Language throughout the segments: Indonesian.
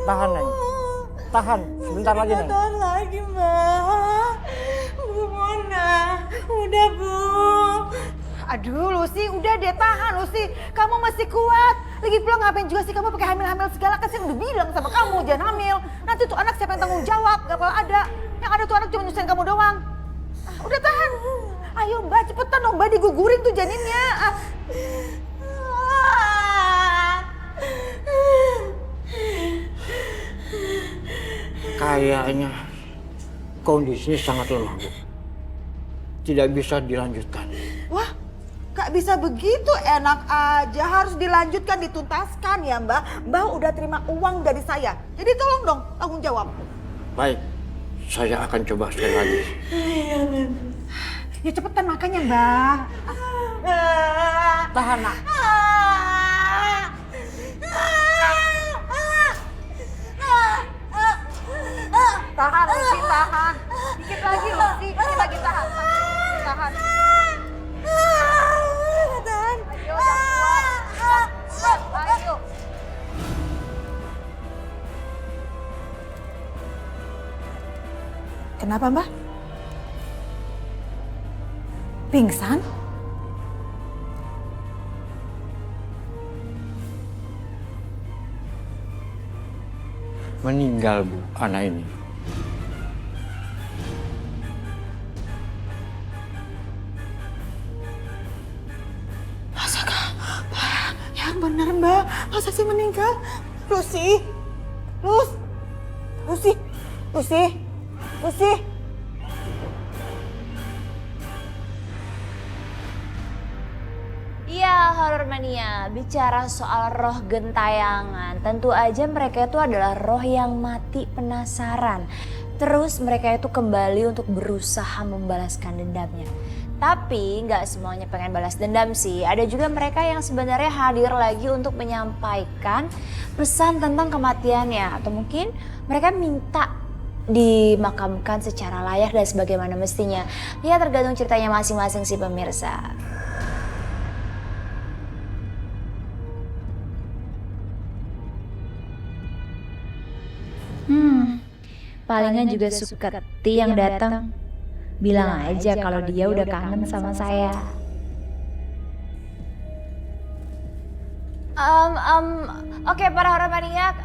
Tahan, Neng. Tahan, sebentar lagi, Neng. Tahan lagi, Mbak. Bu Mona, udah Bu. Aduh Lucy, udah deh tahan Lucy. Kamu masih kuat. Lagi pula ngapain juga sih kamu pakai hamil-hamil segala, kan saya udah bilang sama kamu jangan hamil. Nanti tuh anak siapa yang tanggung jawab, gak bakal ada. Yang ada tuh anak cuma nyusahin kamu doang. Udah tahan. Ayo Mbak, cepetan dong Mbak, digugurin tuh janinnya. Kayaknya kondisinya sangat lemah, Bu. Tidak bisa dilanjutkan. Wah, gak bisa begitu, enak aja. Harus dilanjutkan, dituntaskan ya Mbak. Mbak udah terima uang dari saya. Jadi tolong dong tanggung jawab. Baik, saya akan coba sekali lagi. Ya cepetan makanya Mbak. Tahan, Nak. Tahan Lucy, tahan. Dikit lagi Lucy, dikit lagi tahan. Tahan. Tahan. Ayo, jangan kuat. Ayo. Kenapa Mbak? Pingsan? Meninggal, Bu, anak ini. Masakah? Yang benar Mbak, masa sih meninggal? Lucy? Lucy? Iya, Horor Mania. Bicara soal roh gentayangan, tentu aja mereka itu adalah roh yang mati penasaran. Terus mereka itu kembali untuk berusaha membalaskan dendamnya. Tapi nggak semuanya pengen balas dendam sih. Ada juga mereka yang sebenarnya hadir lagi untuk menyampaikan pesan tentang kematiannya. Atau mungkin mereka minta dimakamkan secara layak dan sebagaimana mestinya. Ya tergantung ceritanya masing-masing sih pemirsa. Palingan juga Suketi yang datang. Bilang aja kalau dia udah kangen sama saya. Oke, para horor maniak,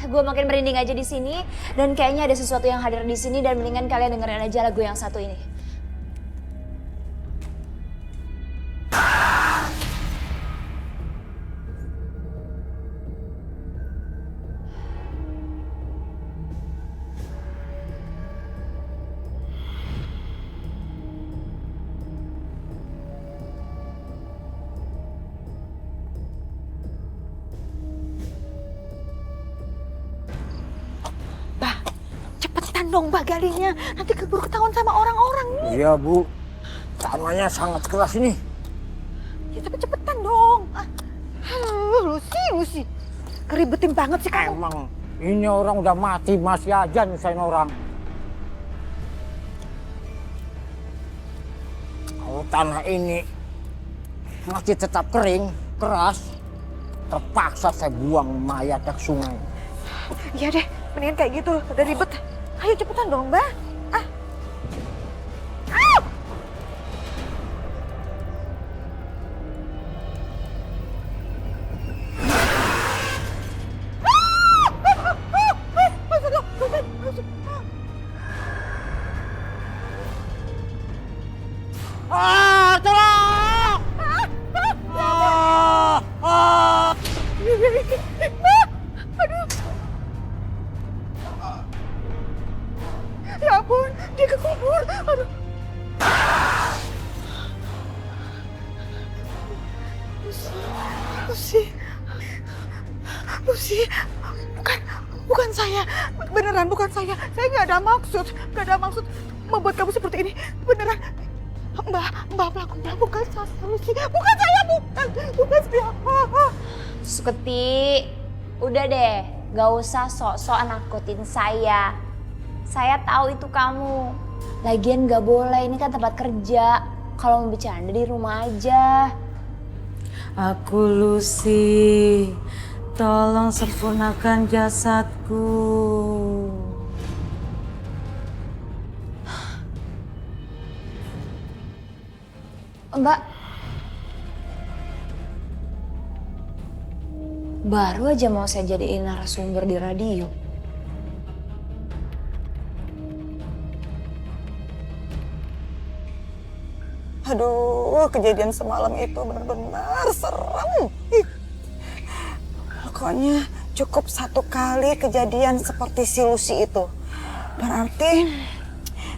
gue makin merinding aja di sini dan kayaknya ada sesuatu yang hadir di sini dan mendingan kalian dengerin aja lagu yang satu ini. Cepetan dong Mbak galinya, nanti keburu ketahuan sama orang-orang nih. Iya, Bu. Tangannya sangat keras ini. Ya tapi cepetan dong. Lucy. Keribetin banget sih kamu. Emang ini orang udah mati masih aja nyusahin orang. Kalau tanah ini masih tetap kering, keras, terpaksa saya buang mayatnya ke sungai. Iya deh, mendingan kayak gitu, udah ribet. Ayo cepetan dong Mbak. Tolong! Aduh. Ya ampun, dia kekubur. Aduh. Lucy. Bukan saya. Beneran bukan saya. Saya nggak ada maksud membuat kamu seperti ini. Beneran. Mbak pelaku bukan saya, Lucy. Bukan saya, bukan saya. Suketi, udah deh, gak usah sok-sok nakutin saya. Saya tahu itu kamu. Lagian gak boleh, ini kan tempat kerja. Kalau mau bercanda di rumah aja. Aku Lucy, Tolong sempurnakan jasadku. Mbak, baru aja mau saya jadiin narasumber di radio. Aduh, kejadian semalam itu benar-benar serem. Ih. Pokoknya cukup satu kali kejadian seperti si Lucy itu. Berarti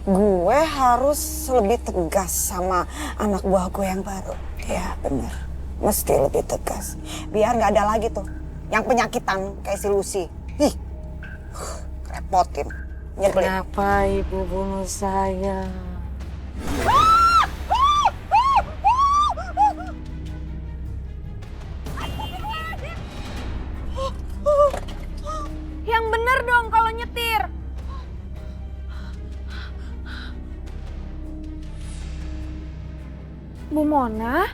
gue harus lebih tegas sama anak buah gue yang baru. Ya benar, mesti lebih tegas. Biar nggak ada lagi tuh yang penyakitan kayak si Lucy. Ih, repotin, nyebelin. Kenapa ibu bunuh saya? Yang bener dong kalau nyetir. Bu Mona?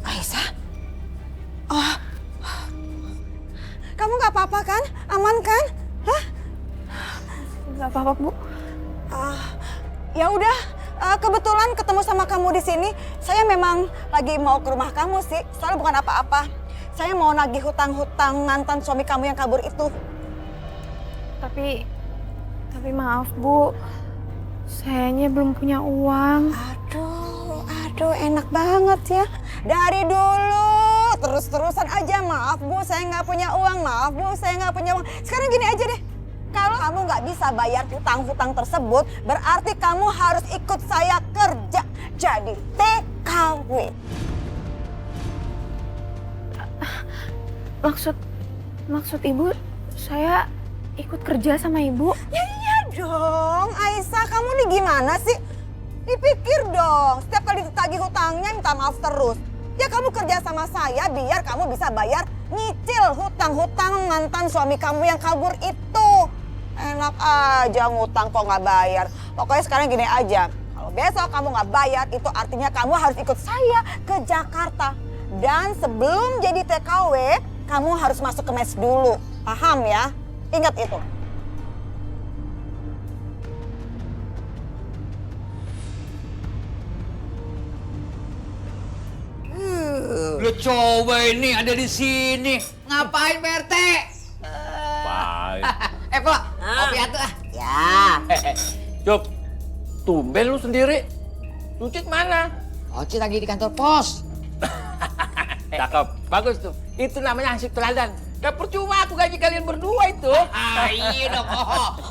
Aisyah? Oh, kamu nggak apa-apa kan? Aman kan? Hah? Gak apa-apa, Bu. Ya udah, kebetulan ketemu sama kamu di sini. Saya memang lagi mau ke rumah kamu sih. Soalnya bukan apa-apa. Saya mau nagih hutang-hutang mantan suami kamu yang kabur itu. Tapi maaf, Bu. Sayanya belum punya uang. Aduh, enak banget ya. Dari dulu terus-terusan aja, maaf Bu, saya nggak punya uang. Maaf Bu, saya nggak punya uang. Sekarang gini aja deh. Kalau kamu nggak bisa bayar hutang-hutang tersebut, berarti kamu harus ikut saya kerja jadi TKW. Maksud Ibu, saya ikut kerja sama Ibu? Ya iya dong, Aisyah, kamu nih gimana sih? Dipikir dong, setiap kali ditagih hutangnya minta maaf terus. Ya kamu kerja sama saya biar kamu bisa bayar nyicil hutang-hutang mantan suami kamu yang kabur itu. Enak aja ngutang kok nggak bayar. Pokoknya sekarang gini aja, kalau besok kamu nggak bayar itu artinya kamu harus ikut saya ke Jakarta. Dan sebelum jadi TKW, kamu harus masuk ke mes dulu. Paham ya? Ingat itu. Lu coba ini ada di sini. Ngapain Pak RT? Baik. Kok kopi atuh ah. Ya. Cup, tumben lu sendiri. Lucit mana? Oci lagi di kantor pos. Cakep, bagus tuh. Itu namanya hasil teladan. Gak percuma aku gaji kalian berdua itu. Iya dong.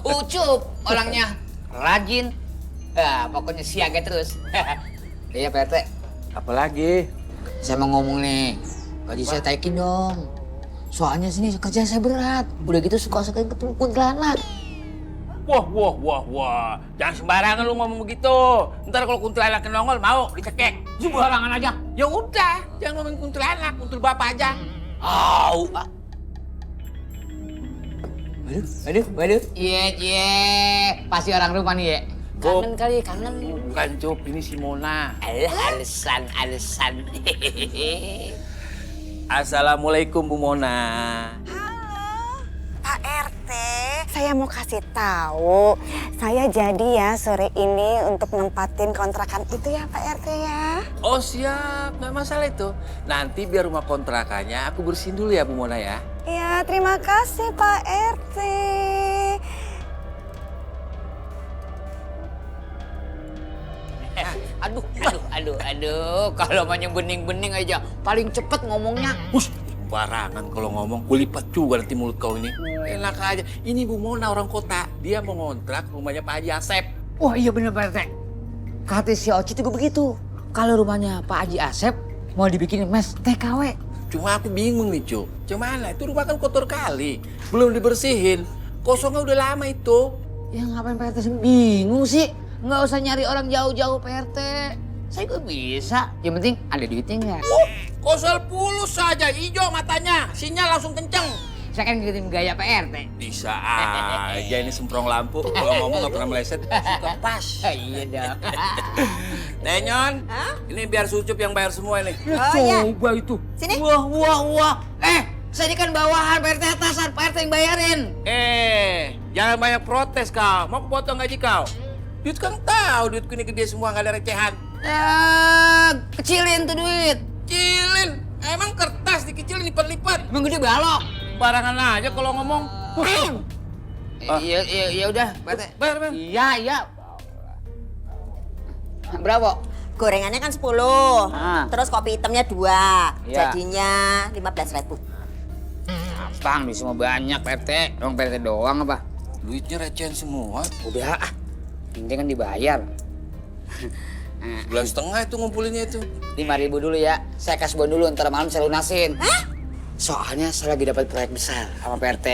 Ucup orangnya rajin. Pokoknya siaga terus. Iya Pak RT. Apalagi? Saya mau ngomong nih. Gaji saya taikin dong. Soalnya sini kerja saya berat. Udah gitu suka-suka ketemu kuntilanak. Wah. Jangan sembarangan lu ngomong begitu. Ntar kalau kuntilanak nongol mau dicekek. Sembarangan aja. Ya udah, jangan ngomongin kuntilanak, kuntil bapak aja. Au. Waduh. Iya. Pasti orang rumah nih ya. Kangen kali, kangen. Bukan Cup, ini si Mona. Alasan. Assalamualaikum Bu Mona. Halo, Pak RT. Saya mau kasih tahu, saya jadi ya sore ini untuk nempatin kontrakan itu ya Pak RT ya. Oh siap, nggak masalah itu. Nanti biar rumah kontrakannya aku bersihin dulu ya Bu Mona ya. Ya, terima kasih Pak RT. Aduh. Kalau mau bening-bening aja, paling cepet ngomongnya. Hush, barangan kalau ngomong, kulipat juga nanti mulut kau ini. Enak aja, ini Bu Mona orang kota. Dia mau ngontrak rumahnya Pak Haji Asep. Wah iya bener Pak RT. Kata si Oci juga begitu. Kalau rumahnya Pak Haji Asep mau dibikin mes TKW. Cuma aku bingung nih, Cuk. Gimana? Itu rumah kan kotor kali. Belum dibersihin. Kosongnya udah lama itu. Ya ngapain Pak RT bingung sih? Nggak usah nyari orang jauh-jauh Pak RT. Saya juga bisa. Yang penting ada duitnya nggak? Kosol pulus saja, hijau matanya. Sinyal langsung kenceng. Saya kan ngikutin gaya Pak RT. Bisa aja ini semprong lampu. Kalau ngomong nggak pernah meleset. Suka pas. Iya dong. Nenyon, ini biar Sucup yang bayar semua ini. Oh iya. Coba itu. Sini. Wah. Saya ini kan bawahan, Pak RT atasan, Pak RT yang bayarin. Jangan banyak protes kau. Mau potong gaji kau? Duit kan tahu, duitku ini gede semua, nggak ada recehan. Kecilin tuh duit. Kecilin. Emang kertas dikecilin lipat-lipat. Emang gede balok. Barangan aja kalau ngomong. Iya udah, Pak RT. Bayar. Iya. Berapa? Gorengannya kan 10. Terus kopi hitamnya 2. Iya. Jadinya 15.000. Bang, bisa mau banyak Pak RT. Emang Pak RT doang apa? Duitnya recehan semua. Udah penting kan dibayar. Bulan setengah itu ngumpulinnya itu. 5.000 dulu ya. Saya kasih bon dulu, ntar malam saya lunasin. Soalnya saya lagi dapat proyek besar sama Pak RT.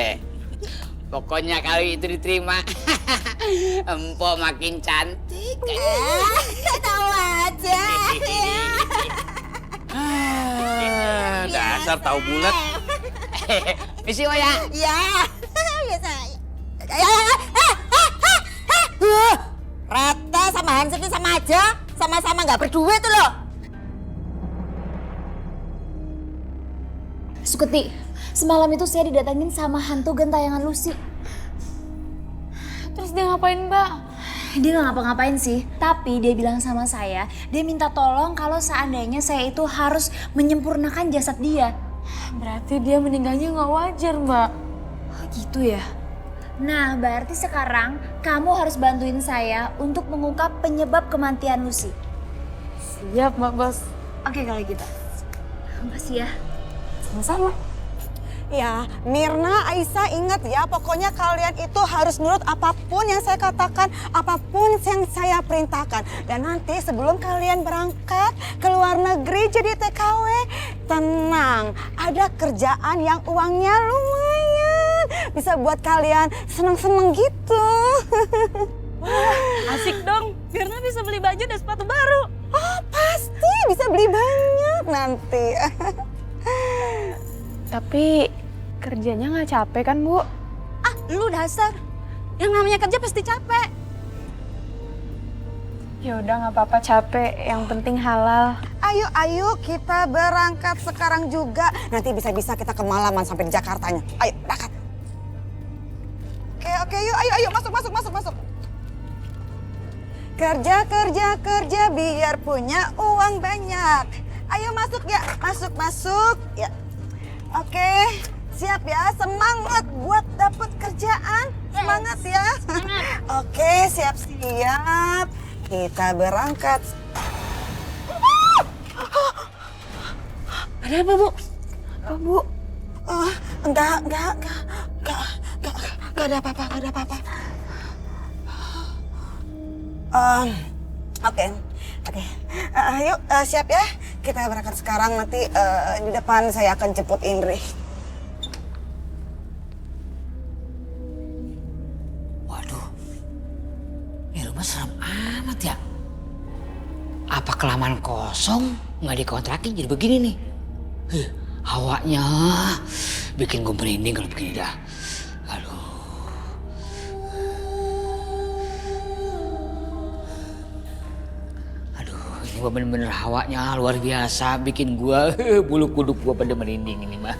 Pokoknya kali itu diterima. Empok makin cantik. Tahu aja. Dasar tahu bulat. Misi ya. Ya, biasa. Rete sama Hansip ini sama aja. Sama-sama nggak berduit tuh loh. Suketi, semalam itu saya didatengin sama hantu gentayangan Lucy. Terus dia ngapain, Mbak? Dia nggak ngapa-ngapain sih, tapi dia bilang sama saya, dia minta tolong kalau seandainya saya itu harus menyempurnakan jasad dia. Berarti dia meninggalnya nggak wajar, Mbak. Oh, gitu ya? Nah, berarti sekarang kamu harus bantuin saya untuk mengungkap penyebab kematian Lucy. Siap, Mbak Bos. Oke kalau gitu. Makasih ya. Sama-sama. Ya, Mirna, Aisyah ingat ya, pokoknya kalian itu harus nurut apapun yang saya katakan, apapun yang saya perintahkan. Dan nanti sebelum kalian berangkat ke luar negeri jadi TKW, tenang, ada kerjaan yang uangnya lumayan. Bisa buat kalian seneng-seneng gitu. Asik dong, Mirna bisa beli baju dan sepatu baru. Oh, pasti bisa beli banyak nanti. Tapi kerjanya nggak capek kan, Bu? Ah, lu dasar. Yang namanya kerja pasti capek. Ya udah nggak apa-apa capek, yang penting halal. Ayo kita berangkat sekarang juga. Nanti bisa-bisa kita kemalaman sampai di Jakartanya. Ayo, berangkat. Oke, yuk, ayo, masuk. Kerja biar punya uang banyak. Ayo masuk ya, masuk. Ya. Oke, siap ya, semangat buat dapet kerjaan. Semangat ya. Oke, siap-siap. Kita berangkat. Ada apa, Bu? Bu, enggak ada apa-apa. Oke. Yuk, siap ya. Kita berangkat sekarang, nanti di depan saya akan jemput Indri. Waduh, ini rumah serem amat ya. Apa kelamaan kosong, nggak dikontrakin jadi begini nih. Hawanya bikin gue merinding kalau begini dah. Aduh, ini gua bener-bener hawanya luar biasa, bikin gua bulu kuduk gua pada merinding ini mah.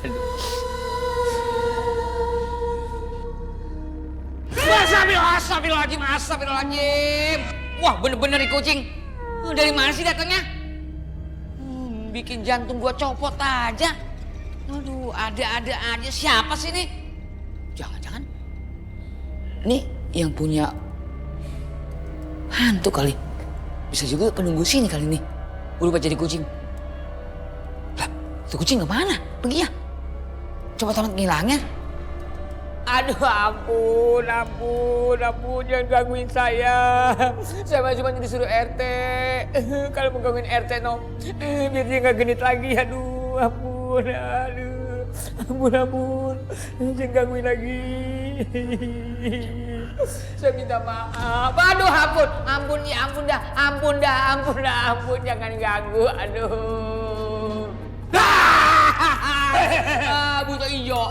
Astagfirullahaladzim. Wah, bener-bener nih kucing. Dari mana sih datangnya? Bikin jantung gua copot aja. Aduh, ada-ada aja. Siapa sih ini? Jangan-jangan ini yang punya hantu kali. Bisa juga penunggu sini kali ini. Berubah jadi kucing. Lah, itu kucing kemana? Pergi ya? Coba tolong ngilangnya. Aduh, ampun, jangan gangguin saya. Saya mah cuma disuruh RT. Kalau mau gangguin RT, biar dia nggak genit lagi. Aduh, ampun. Jangan gangguin lagi. Saya minta maaf. Aduh, ampun dah. Jangan ganggu, aduh. Buta hijau.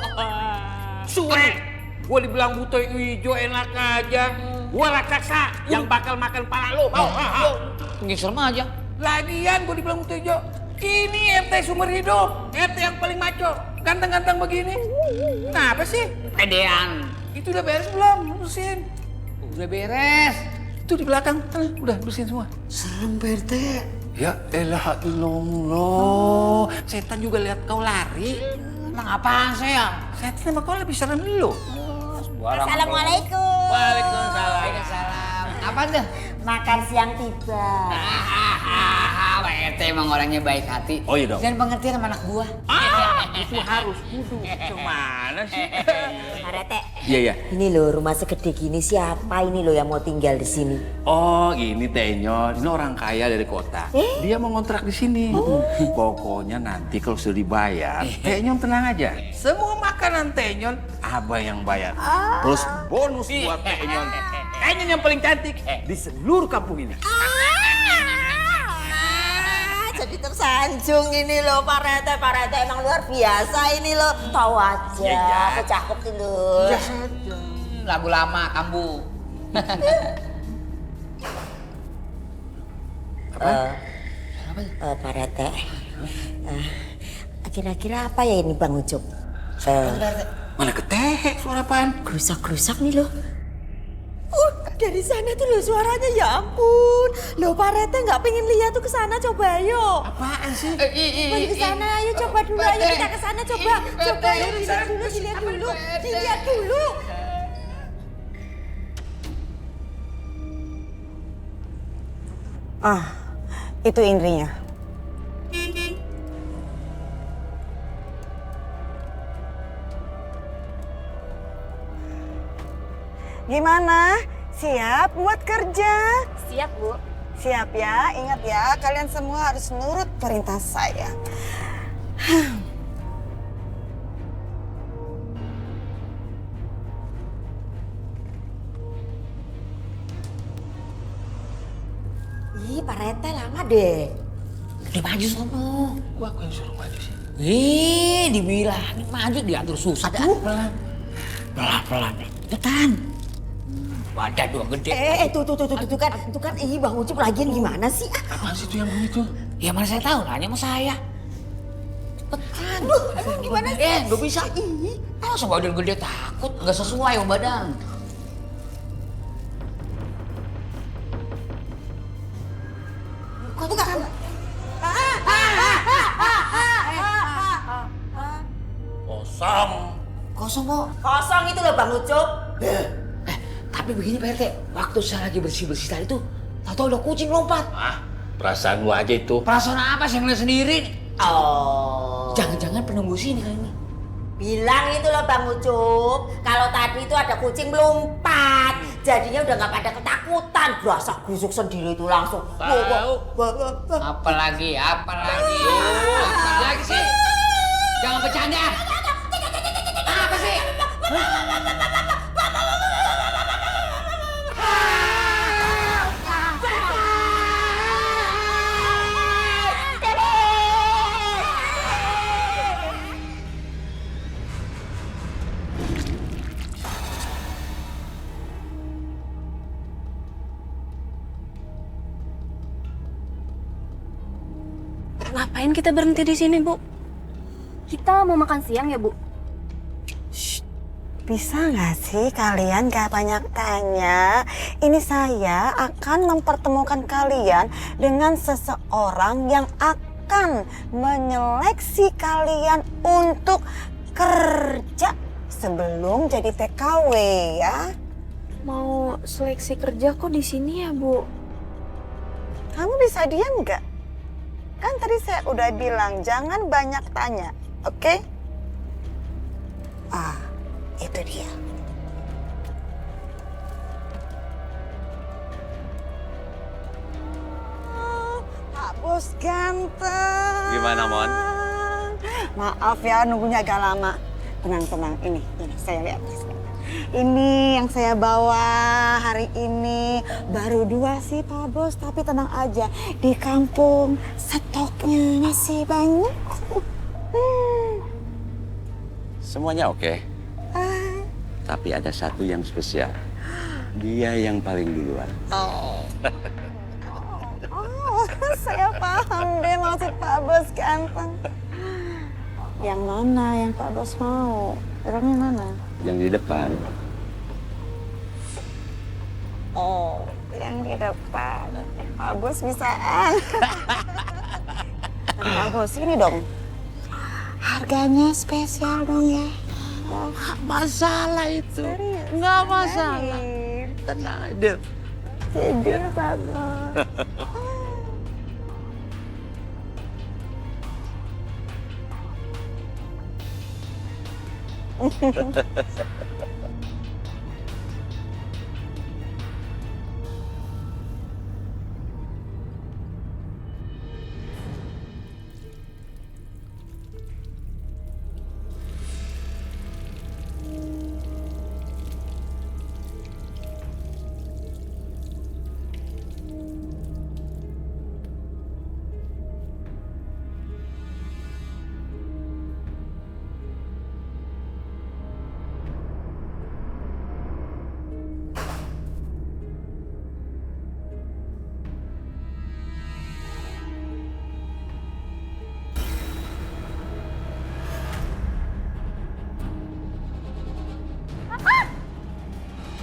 Suwe, gua dibilang buta hijau enak aja. Gua raksasa yang bakal makan pala lo. Mau? Ngisor mah aja. Lagian gua dibilang buta hijau. Ini RT sumber hidup, RT yang paling maco. Ganteng-ganteng begini. Kenapa sih? Pedean. Itu udah beres belum? Bersihin. Udah beres. Itu di belakang. Sana, udah bersihin semua. Serem Pak RT. Ya elah illallah. Setan juga lihat kau lari. Emang apaan saya? Setan sama kau lebih serem lu. Assalamualaikum. Waalaikumsalam. Apa tuh? Makan siang tiba. Pak RT emang orangnya baik hati. Oh iya dong. Dan pengertian sama anak buah. Itu harus kudu. Gimana sih? Pak Rete, Iya, iya. Ini loh rumah segede gini siapa ini loh yang mau tinggal di sini? Oh, ini Tenyon. Ini orang kaya dari kota. Dia mau ngontrak di sini. Pokoknya nanti kalau sudah dibayar, Tenyon tenang aja. Semua makanan Tenyon, Abah yang bayar. Terus bonus buat Tenyon. Tenyon yang paling cantik di seluruh kampung ini. Jadi tersanjung ini loh Pak Rete emang luar biasa ini loh. Tahu aja, Iya. aku cakep nih loh. Lagu lama kambu. Pak Rete, kira-kira apa ya ini Bang Ucup? Mana ketek suara apaan? Gerusak-gerusak nih loh. Dari sana tuh loh suaranya, ya ampun. Loh Pak Rete nggak pengen lihat tuh ke sana, coba ayo. Apaan sih? Mari ke sana, ayo coba dulu, ayo kita ke sana coba. Coba ayo dilihat dulu. Ah, itu Indrinya. Gimana? Siap buat kerja? Siap, Bu. Siap ya, ingat ya, kalian semua harus nurut perintah saya. Ih, Pak Rete lama deh. Udah maju sono. Gua aku yang suruh maju sih. Dibilangin maju diatur susah. Pelan. Pelan. Cepetan. Badan dua gede. Tuh kan, ih Bang Ucup lagian gimana sih? Apaan sih itu yang begitu? Ya mana saya tahu, nanya sama saya. Cepetan. Gimana sih? Gak bisa. Masa badan gede takut, gak sesuai sama badan. Buka. Kosong. Kosong kok. Kosong itu loh Bang Ucup. Tapi begini Pak RT, waktu saya lagi bersih-bersih tadi tuh, tahu-tahu ada kucing lompat. Ah, perasaan lu aja itu. Perasaan apa saya ngeliat sendiri? Oh. Jangan-jangan penunggu sini kali ini. Bilang itu loh Bang Ucup, kalau tadi itu ada kucing melompat. Jadinya udah nggak pada ketakutan, berasa gusuk sendiri itu langsung. Tahu. Apalagi sih? Jangan bercanda. Apa sih? Ngapain kita berhenti di sini, Bu? Kita mau makan siang ya, Bu? Bisa nggak sih kalian gak banyak tanya? Ini saya akan mempertemukan kalian dengan seseorang yang akan menyeleksi kalian untuk kerja sebelum jadi TKW ya. Mau seleksi kerja kok di sini ya, Bu? Kamu bisa diam nggak? Kan tadi saya udah bilang jangan banyak tanya, oke? Ah, itu dia. Pak Bos ganteng. Gimana, Mon? Maaf ya nunggunya agak lama. Tenang, ini saya lihat. Ini yang saya bawa hari ini baru 2 sih Pak Bos, tapi tenang aja, di kampung stoknya masih banyak. Semuanya oke. Tapi ada satu yang spesial. Dia yang paling duluan. Oh, saya paham deh maksud Pak Bos ganteng. Yang mana yang Pak Bos mau? Orangnya mana? Yang di depan. Oh, yang di depan. Pak Bos bisaan. Pak Bos, ini dong. Harganya spesial dong ya. Masalah itu. Nggak masalah. Tenang aja. Tidur, Pak Bos.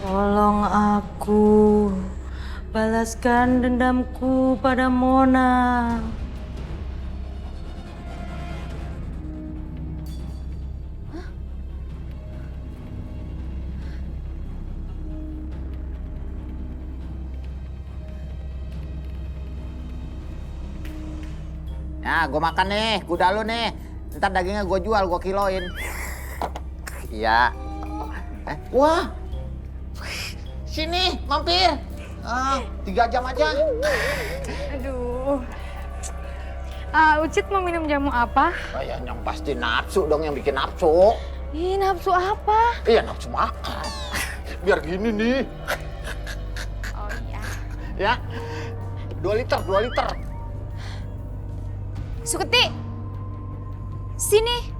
Tolong aku, balaskan dendamku pada Mona. Nah, gue makan nih, kuda lu nih. Ntar dagingnya gue jual, gue kiloin. Iya. Wah. Sini, mampir. 3 jam aja. Aduh. Ucit mau minum jamu apa? Oh, ya, yang pasti nafsu dong yang bikin nafsu. Ih, nafsu apa? Iya, nafsu makan. Biar gini nih. Oh iya. Ya. 2 liter, 2 liter. Suketi, sini.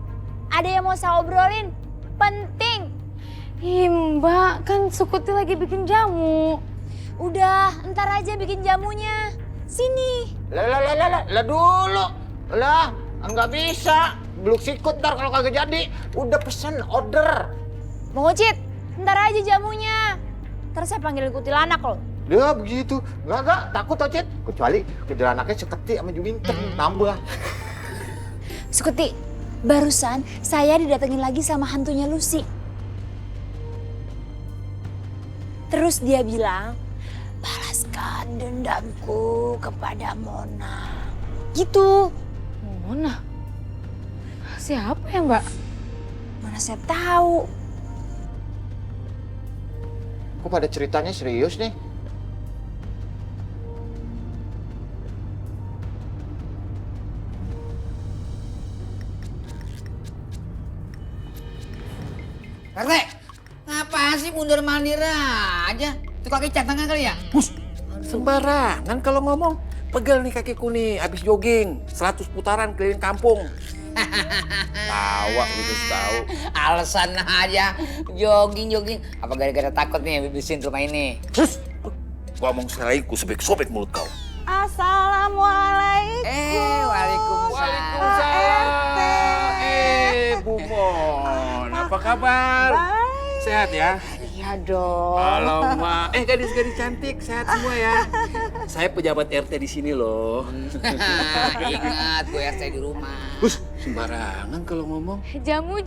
Ada yang mau saya obrolin. Penting. Ih, Mbak, kan Sukuti lagi bikin jamu. Udah, ntar aja bikin jamunya. Sini. Lah dulu. Lah, nggak bisa. Belum sikut ntar kalau kagak jadi. Udah pesen, order. Mau Ucit, ntar aja jamunya. Ntar saya panggilin kuntilanak loh. Dia begitu. Enggak, takut Ocit. Kecuali anaknya Seketi sama Juminten, nambah. Suketi, barusan saya didatengin lagi sama hantunya Lucy. Terus dia bilang, balaskan dendamku kepada Mona. Gitu. Mona? Siapa ya, Mbak? Mana saya tahu. Kok pada ceritanya serius nih? RT, ngapaan sih mundur-mandir aja? Itu kaki centangnya kali ya? Bus, sembarangan kalau ngomong. Pegel nih kakiku nih, abis jogging. 100 putaran keliling kampung. Tawa, udah tahu. Alasan aja, jogging. Apa gara-gara takut nih beresin rumah ini? Bus, gua ngomong sekali lagi, ku sobek-sobek mulut kau. Assalamualaikum. Waalaikumsalam. Bu Mon, apa kabar? Baik. Sehat ya? Iya dong. Halo, Ma. Gadis-gadis cantik, sehat semua ya. Saya pejabat RT di sini loh. Ingat, gue RT di rumah. Bus, sembarangan kalau ngomong. Jamu.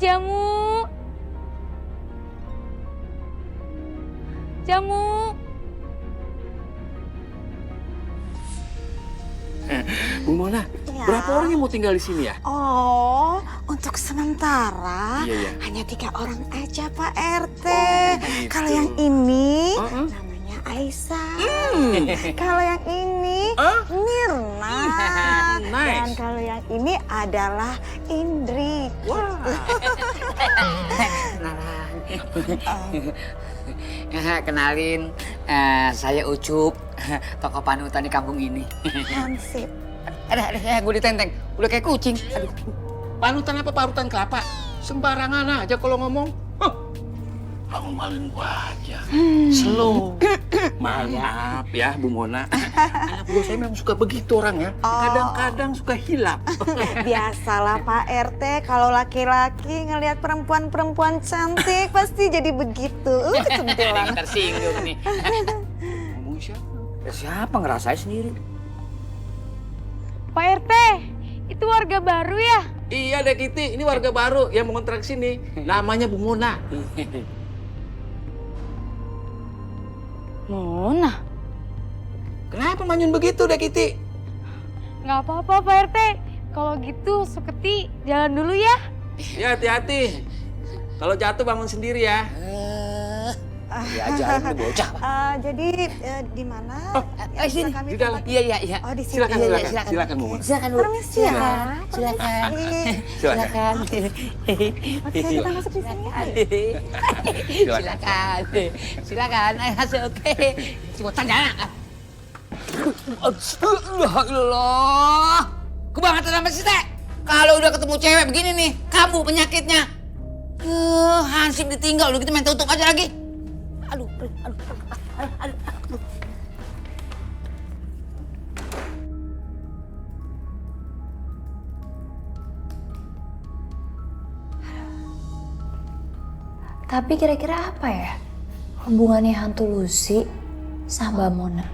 Bu Mona, Ya. berapa orang yang mau tinggal di sini ya? Oh, untuk sementara Iya. hanya 3 orang aja Pak RT. gitu. Kalau yang ini namanya Aisyah. Kalau yang ini Mirna. Nice. Dan kalau yang ini adalah Indri. Kenalin, saya Ucup, tokoh panutan di kampung ini. Hansip. Ada, gue ditenteng, udah kayak kucing. Aduh. Panutan apa parutan kelapa? Sembarangan aja kalau ngomong. Bangun malin gua aja. Slow. Maaf ya Bu Mona. Anak buah saya memang suka begitu orangnya. Kadang-kadang suka hilap. Biasalah Pak RT, kalau laki-laki ngelihat perempuan-perempuan cantik pasti jadi begitu. Centil. Tersinggung nih. Ngomong siapa? Ya siapa ngerasain sendiri? Pak RT, itu warga baru ya? Iya deh Kiti, ini warga baru yang mau kontrak sini. Namanya Bu Mona. Mona? Kenapa manyun begitu deh Kiti? Nggak apa-apa Pak RT. Kalau gitu Suketi jalan dulu ya. Ya hati-hati. Kalau jatuh bangun sendiri ya. Diajarin tuh bocah. Jadi di mana? Sini. Kami Di dalam. Iya. Oh di sini. Silakan Bu Mona. Silakan, Bu. Permisi ya. Silakan. Silakan. Oke, kita masuk di sini. Silakan. Masuk. Cepetan jangan. Allah. Kebangetan sama si Teh. Kalau udah ketemu cewek begini nih, kambuh penyakitnya. Hansip ditinggal, udah gitu main tutup aja lagi. Aduh. Tapi kira-kira apa ya hubungannya hantu Lucy sama Mbak Mona?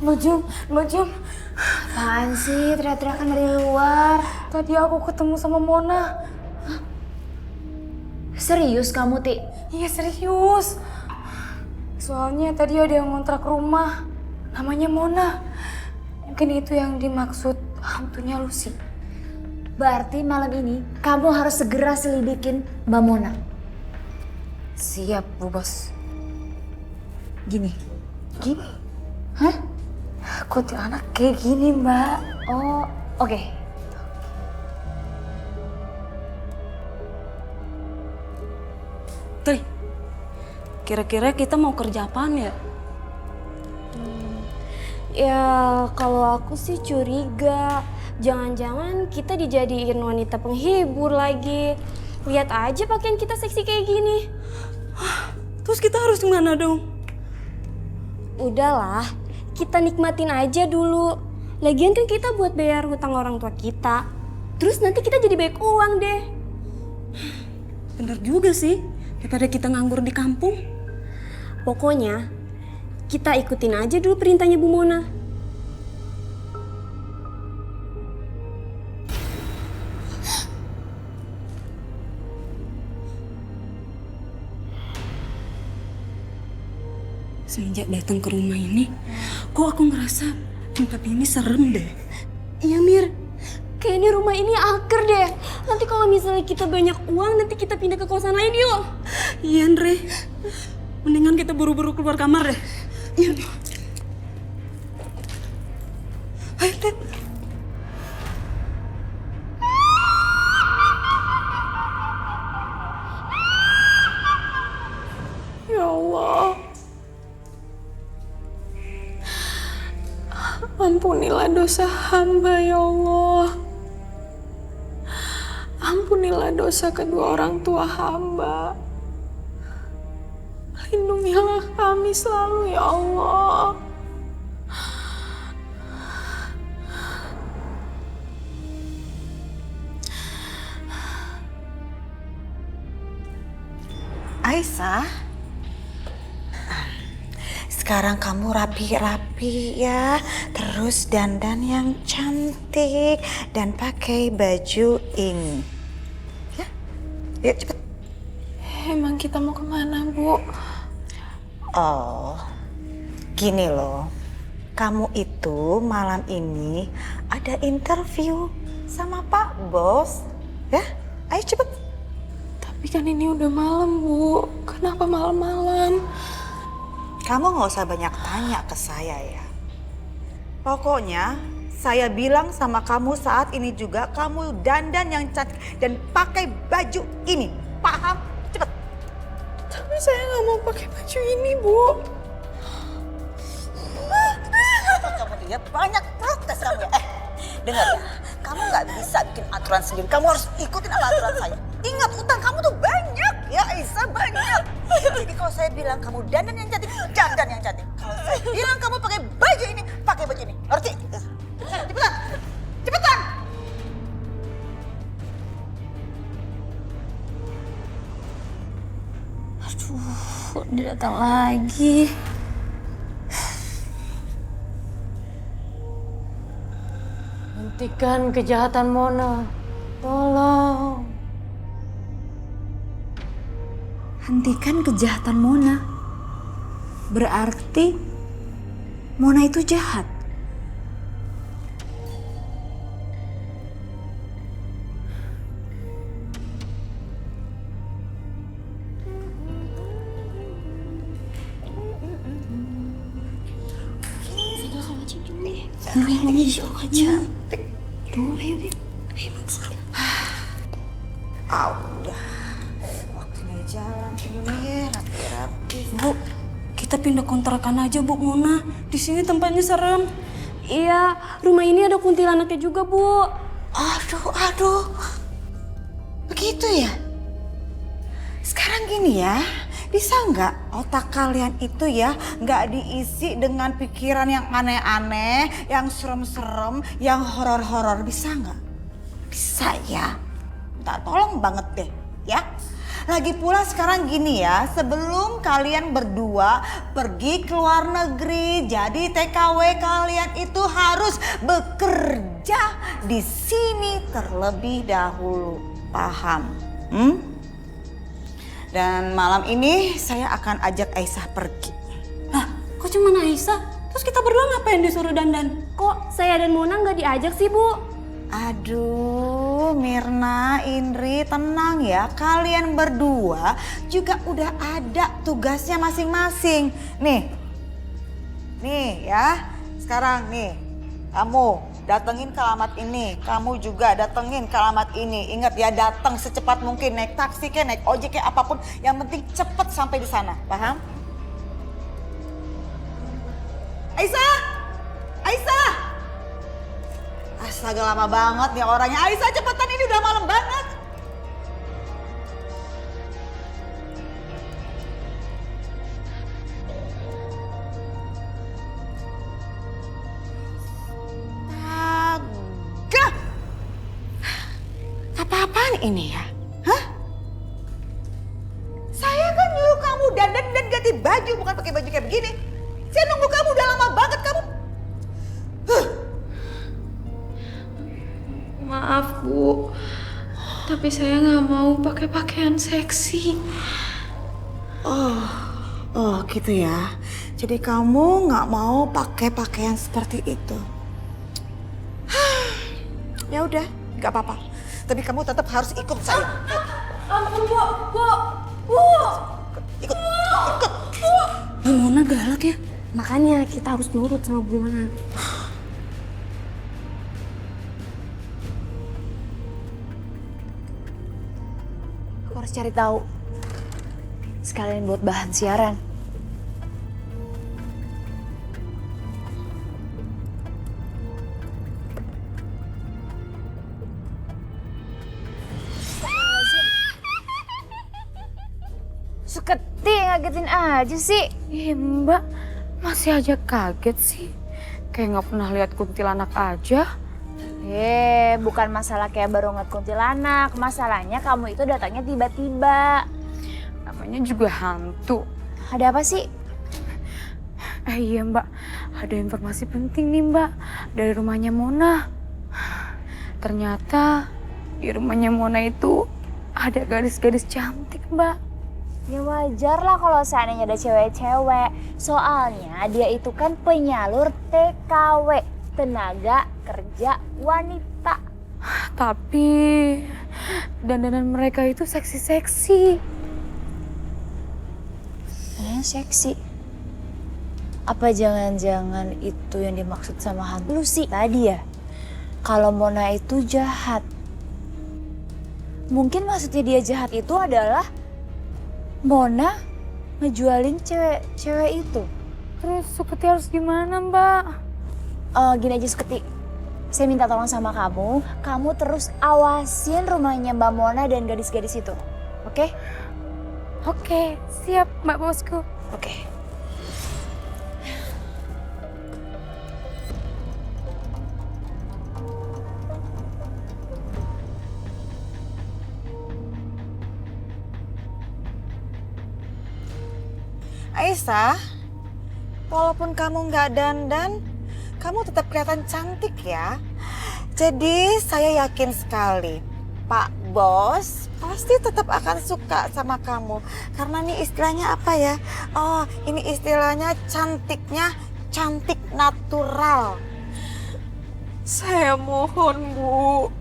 Mbak Jum. Apaan sih teriak-teriakan dari luar? Tadi aku ketemu sama Mona. Serius kamu, Ti? Iya serius. Soalnya tadi ada yang ngontrak rumah. Namanya Mona. Mungkin itu yang dimaksud hantunya Lucy. Berarti malam ini kamu harus segera selidikin Mbak Mona. Siap, Bu Bos. Gini. Hah? Kok tuh anak kayak gini, Mbak? Oh, oke. Tri, kira-kira kita mau kerja apaan ya? Ya, kalau aku sih curiga. Jangan-jangan kita dijadiin wanita penghibur lagi. Lihat aja pakaian kita seksi kayak gini. Terus kita harus gimana dong? Udahlah, kita nikmatin aja dulu. Lagian kan kita buat bayar hutang orang tua kita. Terus nanti kita jadi banyak uang deh. Bener juga sih, daripada kita nganggur di kampung. Pokoknya, kita ikutin aja dulu perintahnya Bu Mona. Semenjak datang ke rumah ini, kok aku ngerasa tempat ini serem deh. Iya Mir, kayaknya rumah ini angker deh. Nanti kalau misalnya kita banyak uang, nanti kita pindah ke kosan lain yuk. Iya Andre, mendingan kita buru-buru keluar kamar deh. Iya. Ayo Ted. Ya Allah. Ampunilah dosa hamba ya Allah. Ampunilah dosa kedua orang tua hamba. Lindungilah kami selalu ya Allah. Aisyah, sekarang kamu rapi-rapi ya, terus dandan yang cantik dan pakai baju ini. Ya, yuk cepet. Emang kita mau kemana, Bu? Oh, gini loh, kamu itu malam ini ada interview sama Pak Bos, ya? Ayo cepet. Tapi kan ini udah malam, Bu. Kenapa malam-malam? Kamu nggak usah banyak tanya ke saya ya. Pokoknya saya bilang sama kamu saat ini juga kamu dandan yang cantik dan pakai baju ini. Paham? Cepet. Tapi saya nggak mau pakai baju ini, Bu. Kamu lagi ya, banyak protes kamu ya. Dengar ya, kamu nggak bisa bikin aturan sendiri, kamu harus ikutin apa aturan saya. Ingat, utang kamu tuh banyak ya Aisyah, banyak. Jadi kalau saya bilang kamu dandan yang cantik, dandan yang cantik. Kalau saya bilang kamu pakai baju ini, pakai baju ini. Ngerti? Sana, cepetan, cepetan. Aduh, dia datang lagi. Hentikan kejahatan Mona. Tolong. Hentikan kejahatan Mona. Berarti Mona itu jahat. Udah. Waktunya jalan ini rapi-rapi. Bu, kita pindah kontrakan aja Bu Mona. Di sini tempatnya serem. Iya, rumah ini ada kuntilanaknya juga Bu. Aduh. Begitu ya? Sekarang gini ya, bisa nggak otak kalian itu ya nggak diisi dengan pikiran yang aneh-aneh, yang serem-serem, yang horor-horor, bisa nggak? Bisa ya? Minta tolong banget deh ya. Lagi pula sekarang gini ya, sebelum kalian berdua pergi ke luar negeri, jadi TKW kalian itu harus bekerja di sini terlebih dahulu. Paham? Dan malam ini saya akan ajak Aisyah pergi. Lah, kok cuma Aisyah? Terus kita berdua ngapain disuruh dandan? Kok saya dan Mona nggak diajak sih Bu? Aduh, Mirna, Indri, tenang ya. Kalian berdua juga udah ada tugasnya masing-masing. Nih ya. Sekarang nih, kamu datengin ke alamat ini. Kamu juga datengin ke alamat ini. Ingat ya, datang secepat mungkin. Naik taksi kayak, naik ojek kayak, apapun. Yang penting cepet sampai di sana. Paham? Aisyah! Astaga, lama banget nih orangnya. Aisyah, cepetan, ini udah malam banget. Astaga. Apa-apaan ini ya? Hah? Saya kan nyuruh kamu dandan dan ganti baju, bukan pakai baju kayak begini. Saya nunggu kamu udah lama banget, kamu. Maaf Bu, tapi saya nggak mau pakai pakaian seksi. Oh gitu ya. Jadi kamu nggak mau pakai pakaian seperti itu. Ya udah, nggak apa-apa. Tapi kamu tetap harus ikut saya. Ampun Bu. Ikut. Bu Mona galak ya. Makanya kita harus nurut sama Bu Mona. Aku harus cari tahu. Sekalian buat bahan siaran. Seketi ngagetin aja sih. Mbak, masih aja kaget sih. Kayak nggak pernah lihat kuntilanak aja. Bukan masalah kayak baru ngeliat kuntilanak. Masalahnya kamu itu datangnya tiba-tiba. Namanya juga hantu. Ada apa sih? Iya Mbak, ada informasi penting nih Mbak. Dari rumahnya Mona. Ternyata di rumahnya Mona itu ada gadis-gadis cantik Mbak. Ya wajar lah kalau seandainya ada cewek-cewek. Soalnya dia itu kan penyalur TKW, tenaga kerja wanita. Tapi dandanan mereka itu seksi-seksi. Seksi? Apa jangan-jangan itu yang dimaksud sama hantu Lucy tadi ya? Kalau Mona itu jahat. Mungkin maksudnya dia jahat itu adalah Mona ngejualin cewek itu. Terus Suketi harus gimana Mbak? Gini aja Skuti, saya minta tolong sama kamu terus awasin rumahnya Mbak Mona dan gadis-gadis itu, oke? Oke, siap Mbak Bosku. Oke. Aisyah, walaupun kamu nggak dandan, kamu tetap kelihatan cantik ya. Jadi saya yakin sekali, Pak Bos pasti tetap akan suka sama kamu. Karena ini istilahnya apa ya? Oh, ini istilahnya cantiknya cantik natural. Saya mohon, Bu.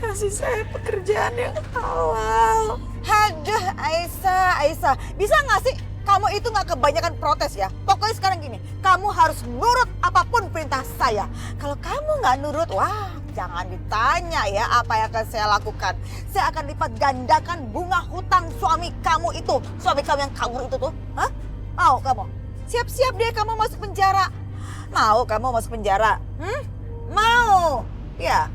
Kasih saya pekerjaan yang halal. Haduh, Aisyah. Bisa nggak sih kamu itu nggak kebanyakan protes ya? Pokoknya sekarang gini, kamu harus nurut apapun perintah saya. Kalau kamu nggak nurut, wah jangan ditanya ya apa yang akan saya lakukan. Saya akan lipat gandakan bunga hutang suami kamu itu. Suami kamu yang kabur itu tuh. Hah? Mau kamu? Siap-siap deh kamu masuk penjara. Mau kamu masuk penjara? Mau? Ya.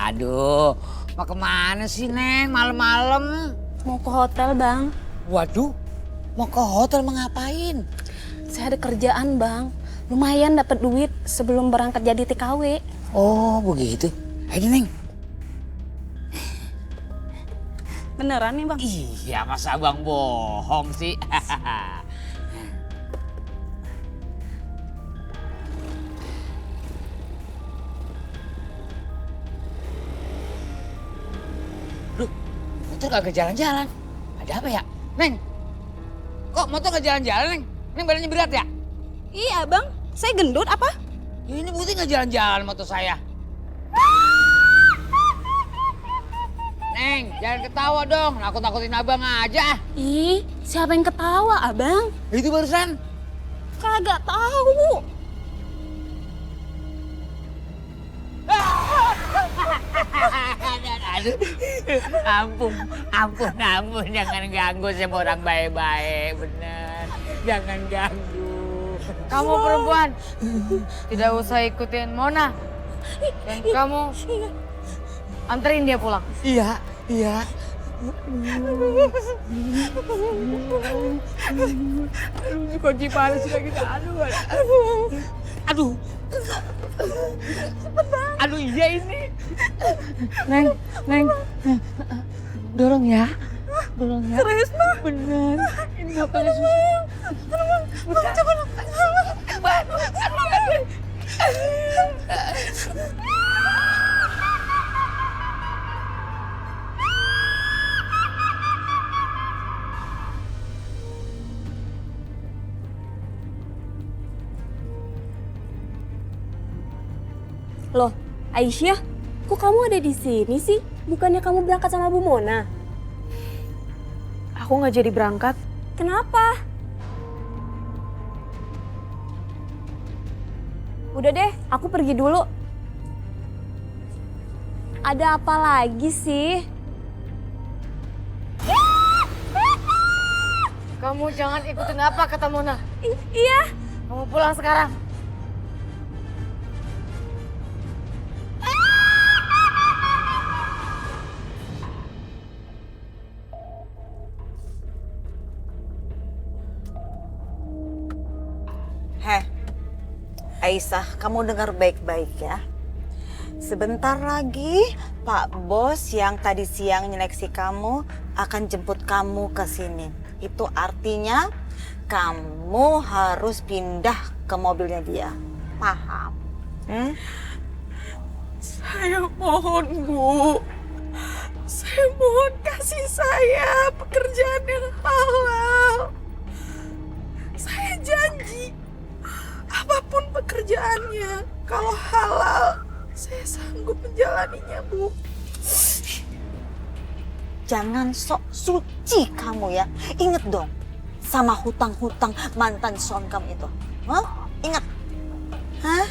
Aduh, mau kemana sih Neng malam-malam? Mau ke hotel, Bang. Waduh, mau ke hotel mau ngapain? Saya ada kerjaan, Bang. Lumayan dapat duit sebelum berangkat jadi TKW. Oh, begitu. Ayo Neng. Beneran nih, Bang? Iya, masa abang bohong sih? Duh, motor kagak jalan-jalan. Ada apa ya? Neng, kok motor gak jalan-jalan, Neng? Neng badannya berat ya? Iya, Bang. Saya gendut apa? Ini bukti gak jalan-jalan motor saya. Neng, jangan ketawa dong. Nakut-nakutin abang aja. Ih, siapa yang ketawa, Abang? Itu barusan. Kagak tahu. Aduh, ampun, jangan ganggu sama orang baik-baik, bener. Jangan ganggu. Kamu perempuan, tidak usah ikutin Mona. Dan kamu anterin dia pulang. Iya. Aduh, kunci panas lagi. Aduh, iya ini. Neng, dorong ya. Serius, Ma? Bener. Ini gak pakai susah. Coba. Loh, Aisyah, kok kamu ada di sini sih? Bukannya kamu berangkat sama Bu Mona? Aku gak jadi berangkat. Kenapa? Udah deh, aku pergi dulu. Ada apa lagi sih? Kamu jangan ikutin apa kata Mona. Iya. Kamu pulang sekarang. Aisyah, kamu dengar baik-baik ya. Sebentar lagi Pak Bos yang tadi siang nyeleksi kamu akan jemput kamu ke sini. Itu artinya kamu harus pindah ke mobilnya dia. Paham? Saya mohon, Bu. Saya mohon kasih saya pekerjaan yang halal. Saya janji apapun pekerjaannya, kalau halal, saya sanggup menjalaninya, Bu. Jangan sok suci kamu ya. Ingat dong sama hutang-hutang mantan suami kamu itu. Hah? Ingat? Hah?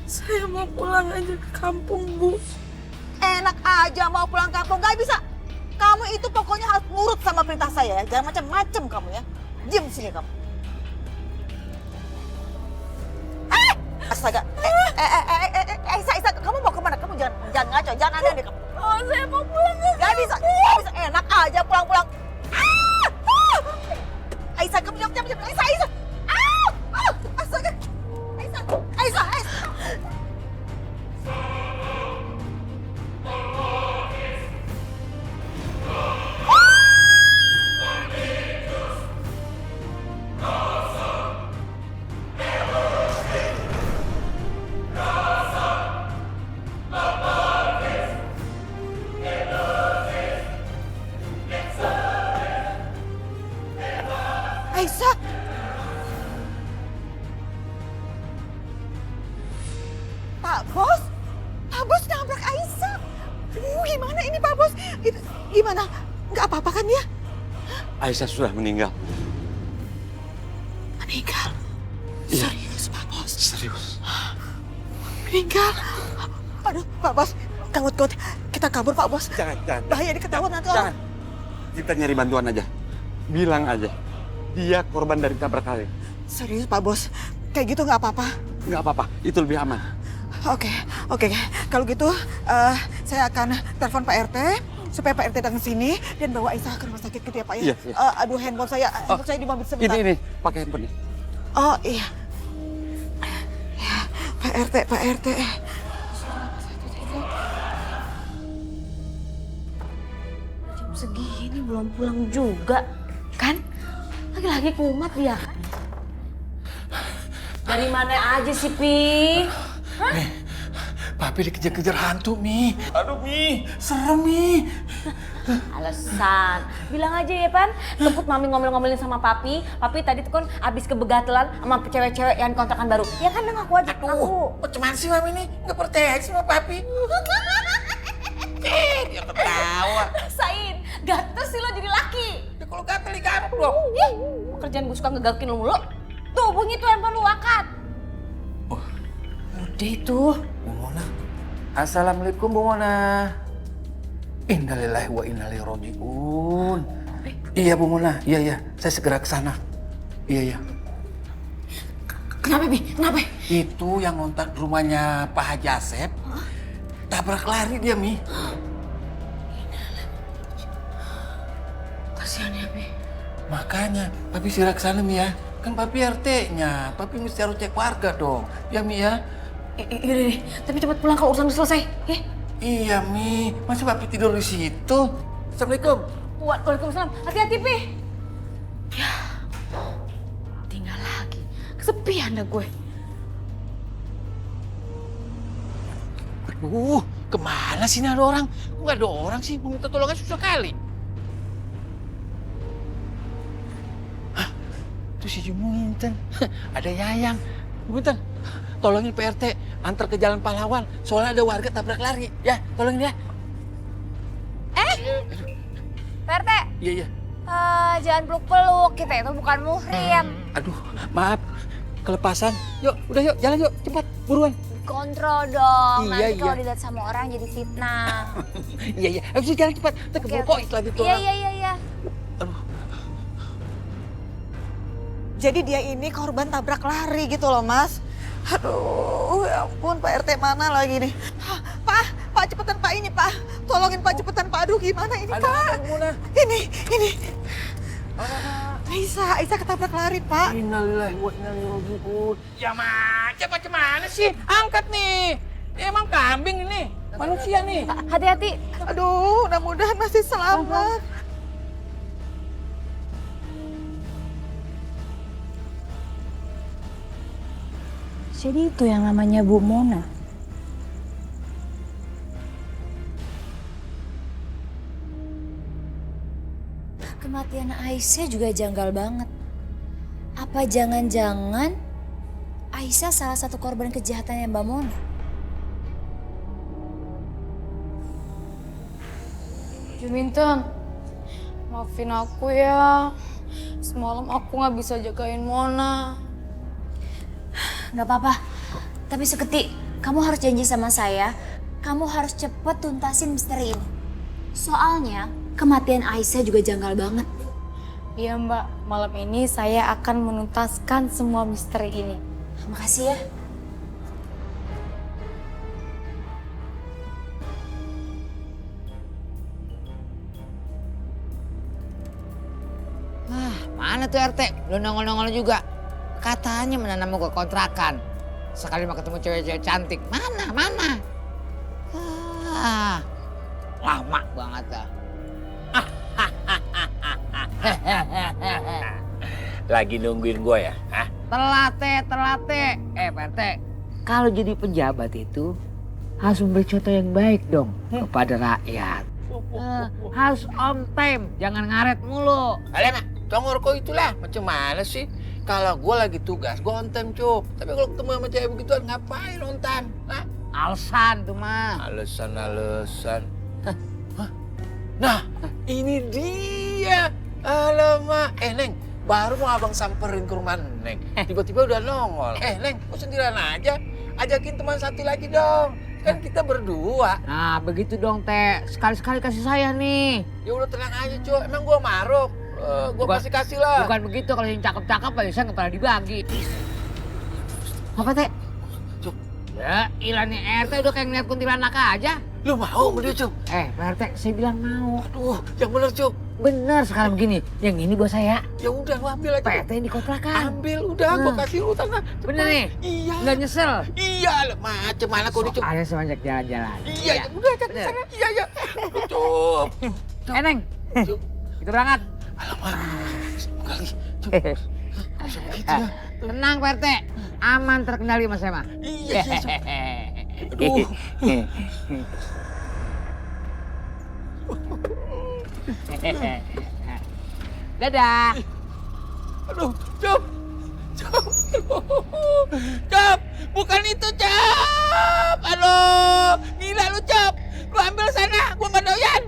Saya mau mau pulang aja ke kampung, Bu. Enak aja mau pulang kampung, gak bisa. Kamu itu pokoknya harus nurut sama perintah saya ya. Jangan macam-macam kamu ya. Diam sini kamu. Astaga. Isa, kamu mau kemana? Kamu jangan ngaco, jangan aneh-aneh kamu. Oh, saya mau pulang ke Gak bisa, gak bisa. Enak aja pulang-pulang. Aisyah, kamu jangan. Aisyah. Astaga. Aisyah. Aisyah. Pak Bos? Pak Bos nabrak Aisyah. Gimana ini Pak Bos? Gimana? Nggak apa-apa kan ya? Aisyah sudah meninggal. Meninggal? Iya. Serius Pak Bos? Serius. Meninggal? Aduh Pak Bos, gawat. Kita kabur Pak Bos. Jangan. Bahaya diketahuan nanti Jangan. orang. Kita nyari bantuan aja. Bilang aja. Dia korban dari tabrak lari. Serius Pak Bos? Kayak gitu nggak apa-apa? Nggak apa-apa, itu lebih aman. Oke. Kalau gitu saya akan telepon Pak RT supaya Pak RT datang ke sini dan bawa Aisyah ke rumah sakit gitu ya Pak ya. Iya. Aduh handphone saya di mobil sebentar. Ini, pakai handphone. Oh iya. Ya, Pak RT. Jam segini belum pulang juga, kan? Lagi-lagi kumat dia. Dari mana aja sih, Pi? Papi dikejar-kejar hantu, Mi. Aduh, Mi. Serem, Mi. Alasan. Bilang aja ya, Pan. Temput Mami ngomel-ngomelin sama Papi. Papi tadi tuh kan abis kebegatelan sama cewek-cewek yang kontrakan baru. Ya kan, dia ngaku aja. Ngaku. Cuman sih Mami nih nggak percaya sama Papi. Dia ketawa. Rasain. Gatel sih lo jadi laki. Ya kalau gatel digaruk dong. Ih, kerjaan gue suka ngegarukin lo mulu. Tuh, bunyi tuh handphone lu, angkat. Udah itu. Bu Mona. Assalamualaikum Bu Mona. Innalillahi wa inna ilaihi raji'un. Iya Bu Mona, iya. Saya segera ke sana. Iya. Kenapa Bi? Kenapa? Itu yang ngontak rumahnya Pak Haji Asep. Tabrak lari dia, Mi. Kasihan ya Bi. Makanya, Papi segera ke sana, Mi ya. Kan Papi RT-nya, Papi mesti harus cek warga dong. Ya, Mi ya? Iya deh, tapi cepat pulang kalau urusan udah selesai, ya? Iya, Mi. Masa Papi tidur di situ? Assalamualaikum. Waalaikumsalam. Hati-hati, Pi. Ya, tinggal lagi. Kesepian dah gue. Aduh, kemana sih ini ada orang? Nggak ada orang sih, mau minta tolongnya susah kali. Hah, itu si Juminten. Ada Yayang. Juminten, tolongin Pak RT, antar ke Jalan Pahlawan. Soalnya ada warga tabrak lari. Ya, tolongin ya. Pak RT, Iya. jangan peluk-peluk. Kita itu bukan muhrim. Aduh, maaf. Kelepasan. Yuk, udah yuk, jalan yuk. Cepat, buruan. Kontrol dong. Iya, Nanti kalau iya. dilihat sama orang jadi fitnah. Iya. Ayo jalan cepat. Kita keburu kok lagi tuh. Iya. Aduh. Jadi dia ini korban tabrak lari gitu loh Mas. Aduh ya ampun Pak RT mana lagi nih. Pak cepetan Pak ini Pak. Tolongin Pak cepetan Pak. Aduh gimana ini Pak. Ini. Aisyah ketabrak lari Pak. Innalillahi wa inna ilaihi raji'un. Ya macam mana sih? Angkat nih. Emang kambing ini. Manusia nih. Hati-hati. Aduh mudah-mudahan masih selamat. Jadi itu yang namanya Bu Mona. Kematian Aisyah juga janggal banget. Apa jangan-jangan Aisyah salah satu korban kejahatannya Mbak Mona? Juminten, maafin aku ya. Semalam aku nggak bisa jagain Mona. Nggak apa-apa, tapi seketik kamu harus janji sama saya, kamu harus cepet tuntasin misteri ini. Soalnya kematian Aisyah juga janggal banget. Iya Mbak, malam ini saya akan menuntaskan semua misteri ini. Makasih ya. Mana tuh RT? Belum nongol-nongol juga. Katanya menanam ke kontrakan. Sekali mau ketemu cewek-cewek cantik. Mana? Lama banget dah. Lagi nungguin gue ya? Hah? Telat. Pak RT, kalau jadi pejabat itu harus memberi contoh yang baik dong kepada rakyat. Harus on time, jangan ngaret mulu. Alena, congor kok itulah. Macam mana sih? Kalau gue lagi tugas, gue on time, Cup. Tapi kalau ketemu sama cewek begituan, ngapain on time? Hah? Alasan tuh mah. Alasan. Nah, ini dia. Alamak. Neng, baru mau abang samperin ke rumah Neng. Tiba-tiba udah nongol. Neng, kok sendirian aja? Ajakin teman satu lagi dong. Kan kita berdua. Nah, begitu dong, Teh. Sekali-sekali kasih saya nih. Ya udah tenang aja, Cuk. Emang gue maruk. Gue kasih lah. Bukan begitu, kalau yang cakep-cakep saya nggak pernah dibagi. Apa, Teh? Cuk. Ya, ilannya RT udah kayak ngeliat kuntilanak aja. Lu mau beli, Cuk? Pak RT, saya bilang mau. Aduh, yang bener, Cuk. Bener sekarang begini, yang ini buat saya. Ya udah, lu ambil aja. Pak RT yang dikontrakan. Ambil, udah. Gue kasih lu tanah. Bener nih? Iya. Nggak nyesel? Iya, macam mana kok nih, Cuk? Soalnya semenjak jalan-jalan. Iya, udah kan ke sana. Iya. Cuk. Neng, kita berangkat. Alamak, kali. Cuk. Langsung begitu ya. Tenang Pak RT, aman terkendali mas saya mah. Iya, Cuk. Aduh. Dadah. Aduh, Cuk. Cuk, bukan itu, Cuk. Aduh, gila lu, Cuk. Lu ambil sana, gua nggak doyan.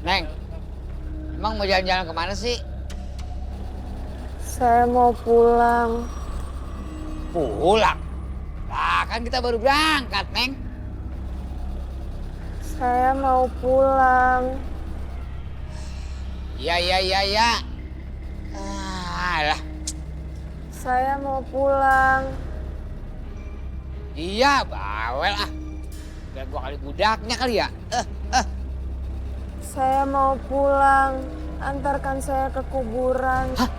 Neng, emang mau jalan-jalan kemana sih? Saya mau pulang. Pulang? Lah kan kita baru berangkat, Neng. Saya mau pulang. Iya. Alah. Saya mau pulang. Iya, bawel ah. Biar gua kali budaknya kali ya. Saya mau pulang. Antarkan saya ke kuburan. Hah?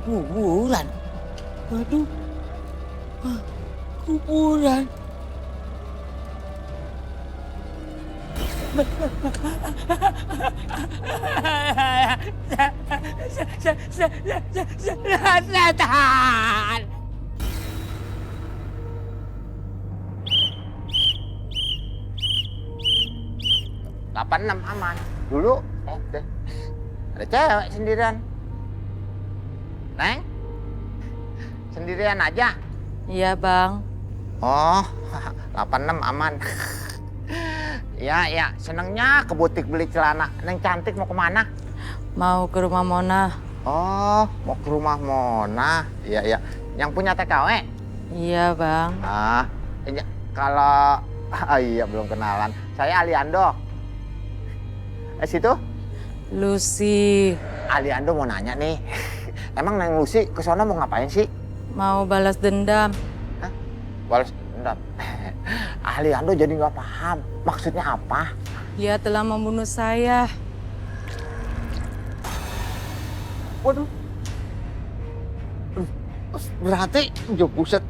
Kuburan? Waduh. Kuburan. Setan. Enam aman. Dulu, deh. Ada cewek sendirian. Neng? Sendirian aja? Iya Bang. Oh, 86 aman. Ya, senengnya ke butik beli celana. Neng cantik mau kemana? Mau ke rumah Mona. Oh, mau ke rumah Mona. Iya. Yang punya TKW? Iya Bang. Kalau... iya, belum kenalan. Saya Aliando. Situ? Lucy. Aliando mau nanya nih. Emang Neng Lucy ke sana mau ngapain sih? Mau balas dendam. Hah? Balas dendam? Aliando jadi nggak paham. Maksudnya apa? Dia telah membunuh saya. Waduh. Berarti, buset.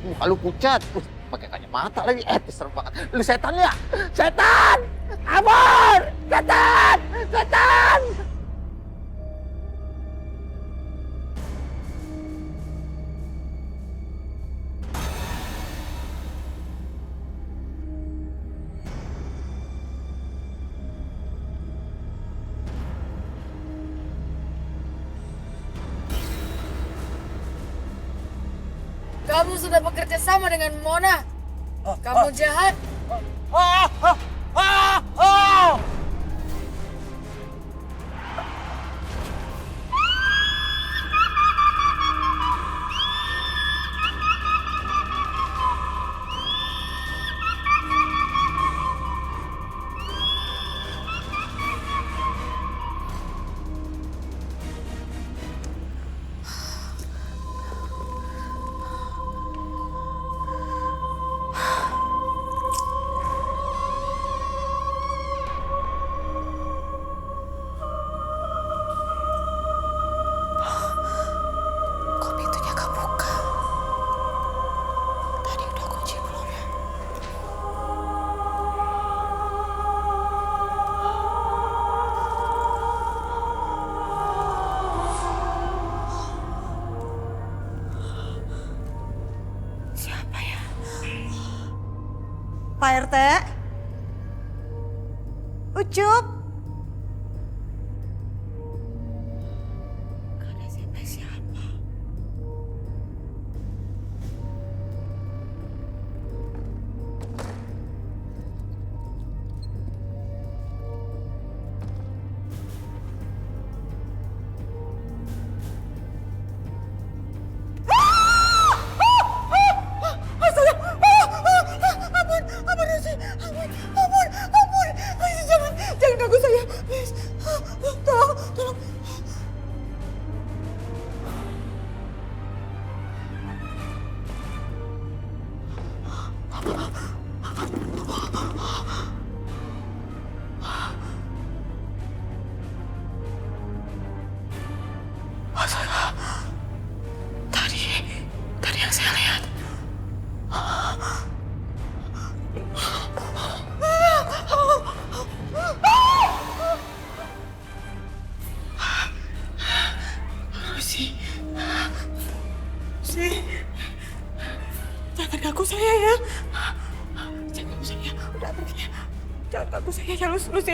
Muka lu pucat. Pakai kacamata lagi. Serem banget. Lu setan ya? Setan! Amor! Setan! Setan! Kamu sudah bekerja sama dengan Mona. Kamu jahat. Teh? Ucup? Gak ada siapa-siapa. Jangan ganggu saya, please. Tolong. Tadi yang saya lihat. Lucy, jangan ganggu saya ya. Jangan ganggu saya, udah pergi. Jangan ganggu saya ya,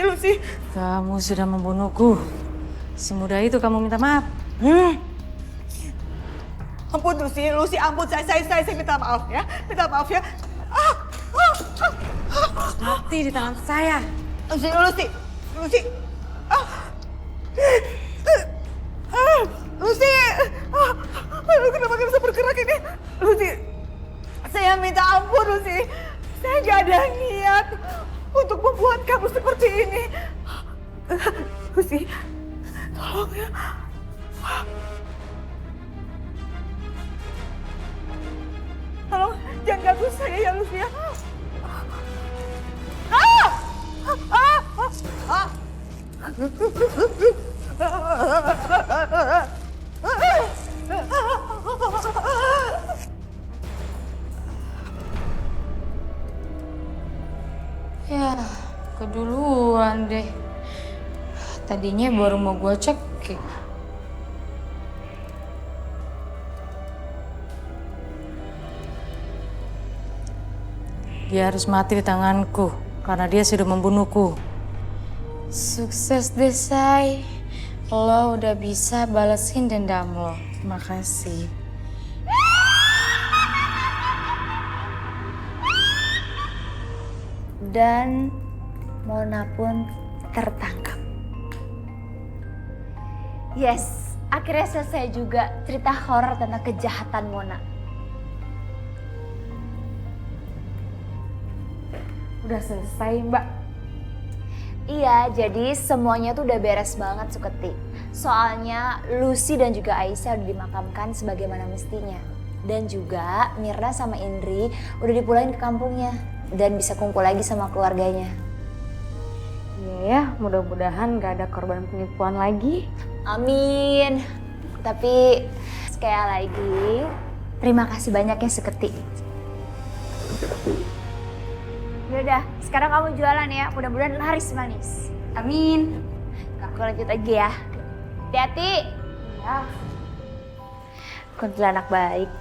Lucy. Kamu sudah membunuhku. Semudah itu kamu minta maaf. Ampun Lucy, ampun. Saya minta maaf ya. Mati di tangan saya. Lucy. Lucy. Aduh, kenapa gak bisa bergerak ini? Lucy, saya minta ampun Lucy. Saya gak ada niat untuk membuat kamu seperti ini. Lucy, tolong ya. Tolong, jangan ganggu saya ya Lucy ya. Ya, keduluan deh. Tadinya baru mau gua cek. Dia harus mati di tanganku karena dia sudah membunuhku. Sukses deh, Say. Lo udah bisa balesin dendam lo. Makasih. Dan Mona pun tertangkap. Yes, akhirnya selesai juga cerita horor tentang kejahatan Mona. Udah selesai, Mbak. Iya, jadi semuanya tuh udah beres banget Suketi. Soalnya Lucy dan juga Aisyah udah dimakamkan sebagaimana mestinya. Dan juga Mirna sama Indri udah dipulangin ke kampungnya. Dan bisa kumpul lagi sama keluarganya. Iya ya, mudah-mudahan gak ada korban penipuan lagi. Amin. Tapi sekali lagi, terima kasih banyak ya Suketi. Yaudah, sekarang kamu jualan ya. Mudah-mudahan laris manis. Amin. Aku lanjut lagi ya. Hati-hati. Ya. Kuntilanak baik.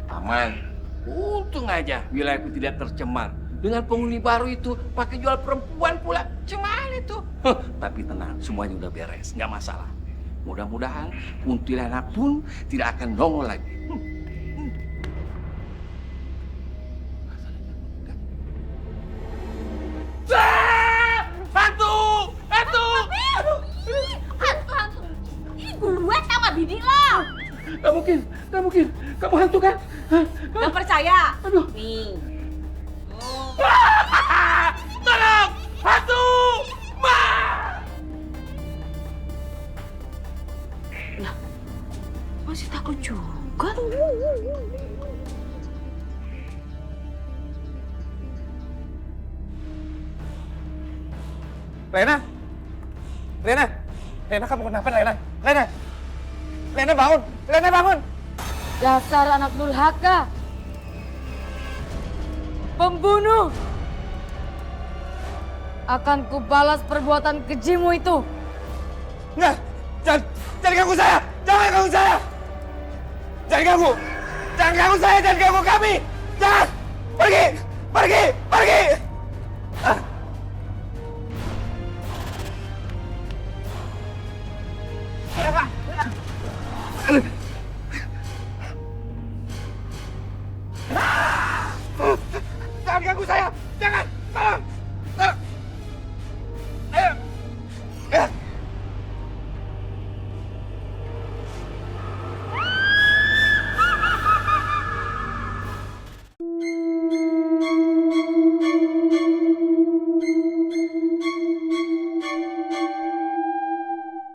Aman. Untung aja wilayahku tidak tercemar. Dengan penghuni baru itu pakai jual perempuan pula. Cuman itu. Tapi tenang, semuanya udah beres. Nggak masalah. Mudah-mudahan kuntilanak pun tidak akan nongol lagi. Hantu! Ini gue sama bini lo. Gak mungkin. Kamu hantu kan? Gak percaya? Aduh. Nih. Tolong! Hantu! Masih takut juga. Lena kamu kenapa Lena? Lena bangun! Dasar anak durhaka. Pembunuh. Akan kubalas perbuatan kejimu itu. Enggak, jangan ganggu saya! Jangan ganggu! Jangan ganggu saya, jangan ganggu kami! Jangan! Pergi! Pergi! Pergi! Ah.